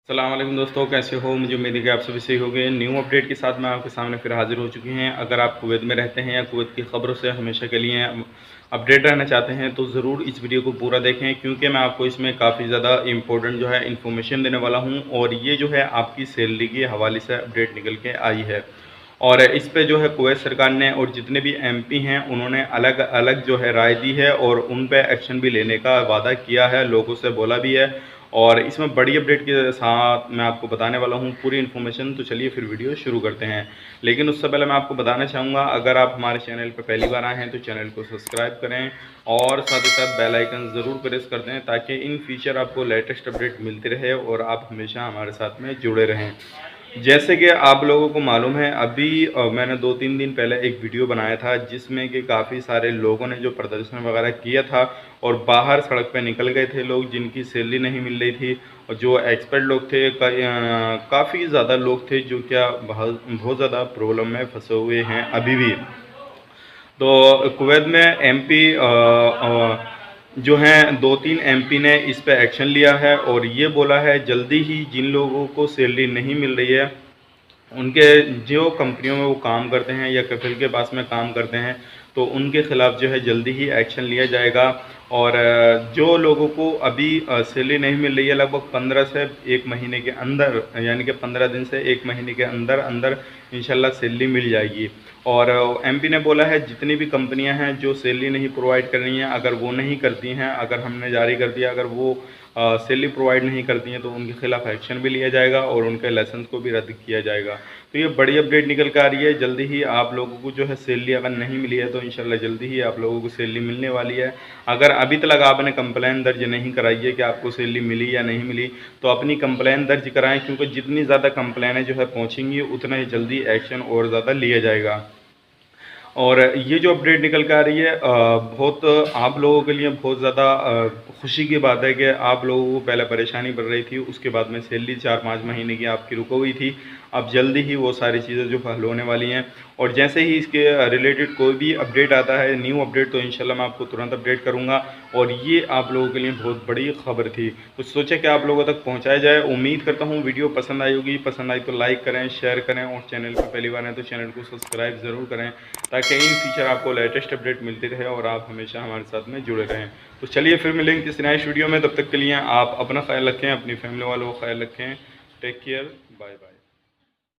अस्सलाम वालेकुम दोस्तों, कैसे हो? मुझे उम्मीद है कि आप सभी सही होंगे। न्यू अपडेट के साथ मैं आपके सामने फिर हाज़िर हो चुकी हैं। अगर आप कुवैत में रहते हैं या कुवैत की ख़बरों से हमेशा के लिए अपडेट रहना चाहते हैं तो ज़रूर इस वीडियो को पूरा देखें, क्योंकि मैं आपको इसमें काफ़ी ज़्यादा इम्पोर्टेंट जो है इन्फॉर्मेशन देने वाला हूँ। और ये जो है आपकी सैलरी के हवाले से अपडेट निकल के आई है। और इस पे जो है कुवैत सरकार ने और जितने भी एमपी हैं उन्होंने अलग अलग जो है राय दी है और उन पे एक्शन भी लेने का वादा किया है, लोगों से बोला भी है। और इसमें बड़ी अपडेट के साथ मैं आपको बताने वाला हूँ पूरी इन्फॉर्मेशन। तो चलिए फिर वीडियो शुरू करते हैं। लेकिन उससे पहले मैं आपको बताना चाहूँगा, अगर आप हमारे चैनल पर पहली बार आए हैं तो चैनल को सब्सक्राइब करें और साथ ही साथ बेल आइकन ज़रूर प्रेस कर दें, ताकि इन फ्यूचर आपको लेटेस्ट अपडेट मिलती रहे और आप हमेशा हमारे साथ में जुड़े रहें। जैसे कि आप लोगों को मालूम है, अभी मैंने 2-3 दिन पहले एक वीडियो बनाया था जिसमें कि काफ़ी सारे लोगों ने जो प्रदर्शन वगैरह किया था और बाहर सड़क पे निकल गए थे लोग जिनकी सैलरी नहीं मिल रही थी। और जो एक्सपर्ट लोग थे, काफ़ी ज़्यादा लोग थे जो क्या बहुत बहुत ज़्यादा प्रॉब्लम में फंसे हुए हैं अभी भी। तो कुवैत में एमपी जो हैं 2-3 एमपी ने इस पे एक्शन लिया है और ये बोला है जल्दी ही जिन लोगों को सैलरी नहीं मिल रही है उनके, जो कंपनियों में वो काम करते हैं या कफिल के पास में काम करते हैं, तो उनके ख़िलाफ़ जो है जल्दी ही एक्शन लिया जाएगा। और जो लोगों को अभी सैलरी नहीं मिल रही है, लगभग 15 से 1 महीने के अंदर, यानी कि 15 दिन से 1 महीने के अंदर अंदर इंशाल्लाह सैलरी मिल जाएगी। और एमपी ने बोला है जितनी भी कंपनियां हैं जो सैलरी नहीं प्रोवाइड कर रही हैं, अगर वो नहीं करती हैं, अगर हमने जारी कर दिया, अगर वो सैलरी प्रोवाइड नहीं करती हैं तो उनके खिलाफ़ एक्शन भी लिया जाएगा और उनके लाइसेंस को भी रद्द किया जाएगा। तो ये बड़ी अपडेट निकल कर आ रही है। जल्दी ही आप लोगों को जो है सैलरी अगर नहीं मिली है तो इंशाल्लाह जल्दी ही आप लोगों को सैलरी मिलने वाली है। अगर अभी तक आपने कंप्लेन दर्ज नहीं कराई है कि आपको सैलरी मिली या नहीं मिली, तो अपनी कंप्लेन दर्ज कराएं, क्योंकि जितनी ज़्यादा कंप्लेनें जो है पहुँचेंगी उतना ही जल्दी एक्शन और ज़्यादा लिया जाएगा। और ये जो अपडेट निकल के आ रही है, बहुत आप लोगों के लिए बहुत ज़्यादा खुशी की बात है कि आप लोगों को पहले परेशानी बढ़ रही थी, उसके बाद में सैलरी 4-5 महीने की आपकी रुक गई थी। अब जल्दी ही वो सारी चीज़ें जो हल होने वाली हैं। और जैसे ही इसके रिलेटेड कोई भी अपडेट आता है, न्यू अपडेट, तो इंशाल्लाह मैं आपको तुरंत अपडेट करूँगा। और ये आप लोगों के लिए बहुत बड़ी खबर थी, तो सोचा कि आप लोगों तक पहुँचाया जाए। उम्मीद करता हूँ वीडियो पसंद आई होगी। पसंद आई तो लाइक करें, शेयर करें और चैनल पर पहली बार हैं तो चैनल को सब्सक्राइब ज़रूर करें, ताकि इन फ्यूचर आपको लेटेस्ट अपडेट मिलती रहे और आप हमेशा हमारे साथ में जुड़े रहें। तो चलिए फिर मिलेंगे किसी नए वीडियो में। तब तक के लिए आप अपना ख्याल रखें, अपनी फैमिली वालों का ख्याल रखें। Take care, bye bye.